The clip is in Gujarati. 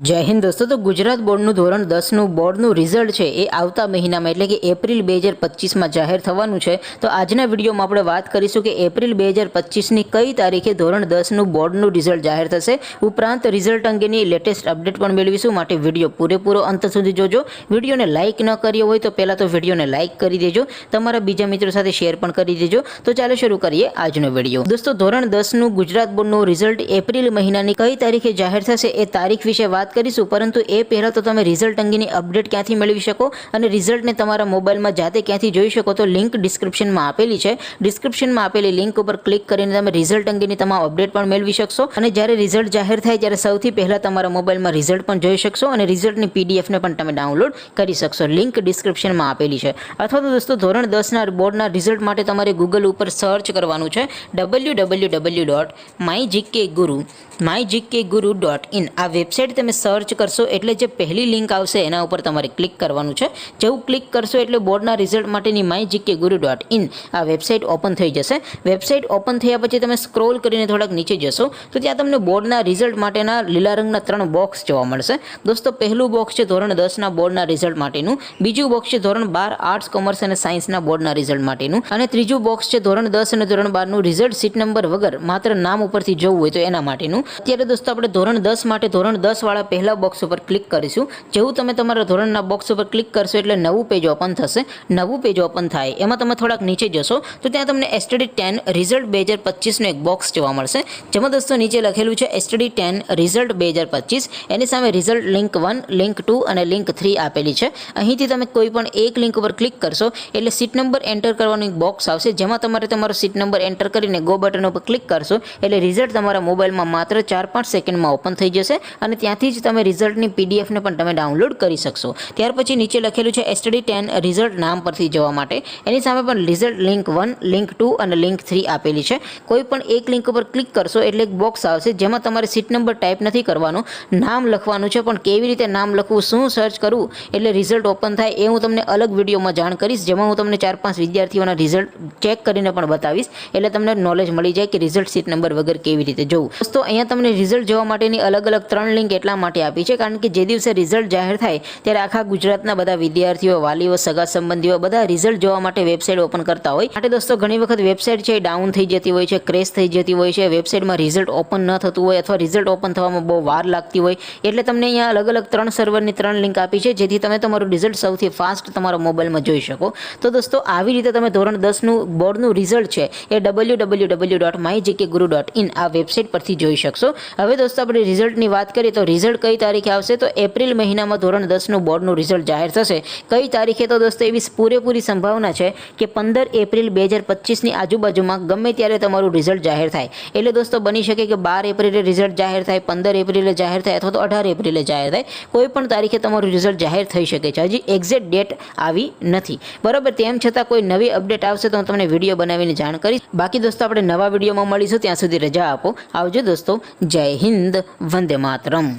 जय हिंद दोस्तों। तो गुजरात बोर्डનું ધોરણ 10નું બોર્ડનું રિઝલ્ટ છે એ આવતા મહિનામાં એટલે કે એપ્રિલ 2025માં જાહેર થવાનું છે। તો આજના વિડીયોમાં આપણે વાત કરીશું કે એપ્રિલ 2025ની કઈ તારીખે ધોરણ 10નું બોર્ડનું રિઝલ્ટ જાહેર થશે। ઉપરાંત રિઝલ્ટ અંગેની લેટેસ્ટ અપડેટ પણ મેળવીશું, માટે વિડીયો પૂરેપૂરો અંત સુધી જોજો। વિડીયોને લાઇક ન કર્યો હોય તો પહેલાં તો વિડીયોને લાઇક કરી દેજો, તમારા બીજા મિત્રો સાથે શેર પણ કરી દેજો। તો ચાલો શરૂ કરીએ આજનો વિડીયો। દોસ્તો, ધોરણ 10નું ગુજરાત બોર્ડનું રિઝલ્ટ એપ્રિલ મહિનાની કઈ તારીખે જાહેર થશે એ તારીખ વિશે વાત કરીશું, પરંતુ એ પહેલા તો તમે રિઝલ્ટ અંગેની અપડેટ ક્યાંથી મેળવી શકો અને રિઝલ્ટને તમારા મોબાઈલમાં જાતે ક્યાંથી જોઈ શકો, તો લિંક ડિસ્ક્રિપ્શનમાં આપેલી છે। ડિસ્ક્રિપ્શનમાં આપેલી લિંક ઉપર ક્લિક કરીને તમે રિઝલ્ટ અંગેની તમામ અપડેટ પણ મેળવી શકશો અને જ્યારે રિઝલ્ટ જાહેર થાય ત્યારે સૌથી પહેલા તમારા મોબાઈલમાં રિઝલ્ટ પણ જોઈ શકશો અને રિઝલ્ટની પીડીએફને પણ તમે ડાઉનલોડ કરી શકશો। લિંક ડિસ્ક્રિપ્શનમાં આપેલી છે। અથવા તો દોસ્તો, ધોરણ 10ના બોર્ડના રિઝલ્ટ માટે તમારે ગૂગલ ઉપર સર્ચ કરવાનું છે www.mygkguru.in। આ વેબસાઇટ તમે સર્ચ કરશો એટલે જે પહેલી લિંક આવશે એના ઉપર તમારે ક્લિક કરવાનું છે। જેવું ક્લિક કરશો એટલે બોર્ડના રિઝલ્ટ માટેની mygkguru.in આ વેબસાઇટ ઓપન થઈ જશે। વેબસાઇટ ઓપન થયા પછી તમે સ્ક્રોલ કરીને થોડાક નીચે જશો તો ત્યાં તમને બોર્ડના રિઝલ્ટ માટેના લીલા રંગના 3 બોક્સ જોવા મળશે। દોસ્તો, પહેલું બોક્સ છે ધોરણ 10ના બોર્ડના રિઝલ્ટ માટેનું, બીજું બોક્સ છે ધોરણ 12 આર્ટ્સ કોમર્સ અને સાયન્સના બોર્ડના રિઝલ્ટ માટેનું અને ત્રીજું બોક્સ છે ધોરણ 10 અને ધોરણ 12નું રિઝલ્ટ સીટ નંબર વગર માત્ર નામ ઉપરથી જોવું હોય તો એના માટેનું। અત્યારે દોસ્તો આપણે ધોરણ 10 માટે ધોરણ 10 વાળા પહેલા બોક્સ ઉપર ક્લિક કરીશું। જેવું તમે તમારા ધોરણના બોક્સ ઉપર ક્લિક કરશો એટલે નવું પેજ ઓપન થશે। નવું પેજ ઓપન થાય એમાં તમે થોડાક નીચે જશો તો ત્યાં તમને STD10 રિઝલ્ટ 2025નું એક બોક્સ જોવા મળશે, જેમાં દોસ્તો નીચે લખેલું છે STD10 રિઝલ્ટ 2025। એની સામે રિઝલ્ટ લિંક 1, લિંક 2 અને લિંક 3 આપેલી છે। અહીંથી તમે કોઈ પણ એક લિંક ઉપર ક્લિક કરશો એટલે સીટ નંબર એન્ટર કરવાનું એક બોક્સ આવશે, જેમાં તમારે તમારો સીટ નંબર એન્ટર કરીને ગો બટન ઉપર ક્લિક કરશો એટલે રિઝલ્ટ તમારા મોબાઈલમાં માત્ર 4-5 સેકન્ડમાં ઓપન થઈ જશે અને ત્યાંથી જ તમે રિઝલ્ટની પીડીએફને પણ તમે ડાઉનલોડ કરી શકશો। ત્યાર પછી નીચે લખેલું છે STD10 રિઝલ્ટ નામ પરથી જવા માટે, એની સામે પણ રિઝલ્ટ લિંક 1, લિંક 2 અને લિંક 3 આપેલી છે। કોઈ પણ એક લિંક ઉપર ક્લિક કરશો એટલે એક બોક્સ આવશે, જેમાં તમારે સીટ નંબર ટાઈપ નથી કરવાનો, નામ લખવાનું છે। પણ કેવી રીતે નામ લખવું, શું સર્ચ કરવું એટલે રિઝલ્ટ ઓપન થાય એ હું તમને અલગ વિડીયોમાં જાણ કરીશ, જેમાં હું તમને 4-5 વિદ્યાર્થીઓના રિઝલ્ટ ચેક કરીને પણ બતાવીશ, એટલે તમને નોલેજ મળી જાય કે રિઝલ્ટ સીટ નંબર વગર કેવી રીતે જોવું। દોસ્તો, અહીંયા તમને રિઝલ્ટ જોવા માટેની અલગ અલગ 3 લિંક એટલા માટે આપી છે કારણ કે જે દિવસે રિઝલ્ટ જાહેર થાય ત્યારે આખા ગુજરાતના બધા વિદ્યાર્થીઓ, વાલીઓ, સગા સંબંધીઓ બધા રિઝલ્ટ જોવા માટે વેબસાઇટ ઓપન કરતા હોય। માટે દોસ્તો, ઘણી વખત વેબસાઇટ છે ડાઉન થઈ જતી હોય છે, ક્રેશ થઈ જતી હોય છે, વેબસાઇટમાં રિઝલ્ટ ઓપન ન થતું હોય અથવા રિઝલ્ટ ઓપન થવામાં બહુ વાર લાગતી હોય, એટલે તમને અહીંયા અલગ અલગ 3 સર્વરની 3 લિંક આપી છે, જેથી તમે તમારું રિઝલ્ટ સૌથી ફાસ્ટ તમારા મોબાઈલમાં જોઈ શકો। તો દોસ્તો, આવી રીતે તમે ધોરણ 10નું બોર્ડનું રિઝલ્ટ છે એ www.mygkguru.in આ વેબસાઇટ પરથી જોઈ શકશો। હવે દોસ્તો, આપણે રિઝલ્ટની વાત કરીએ તો રિઝલ્ટ કઈ તારીખે આવશે, તો એપ્રિલ મહિનામાં ધોરણ 10નું બોર્ડનું રિઝલ્ટ જાહેર થશે। કઈ તારીખે, તો દોસ્તો એવી પૂરેપૂરી સંભાવના છે કે 15 એપ્રિલ 2025ની આજુબાજુમાં ગમે ત્યારે તમારું રિઝલ્ટ જાહેર થાય। એટલે દોસ્તો બની શકે કે 12 એપ્રિલે રિઝલ્ટ જાહેર થાય, 15 એપ્રિલે જાહેર થાય અથવા તો 18 એપ્રિલે જાહેર થાય, કોઈ પણ તારીખે તમારું રિઝલ્ટ જાહેર થઈ શકે છે। હજી એક્ઝેક્ટ ડેટ આવી નથી, બરાબર। તેમ છતાં કોઈ નવી અપડેટ આવશે તો હું તમને વિડીયો બનાવીને જાણ કરીશ। બાકી દોસ્તો, આપણે નવા વિડીયોમાં મળીશું, ત્યાં સુધી રજા આપો, આવજો દોસ્તો। જય હિન્દ, વંદે માતરમ।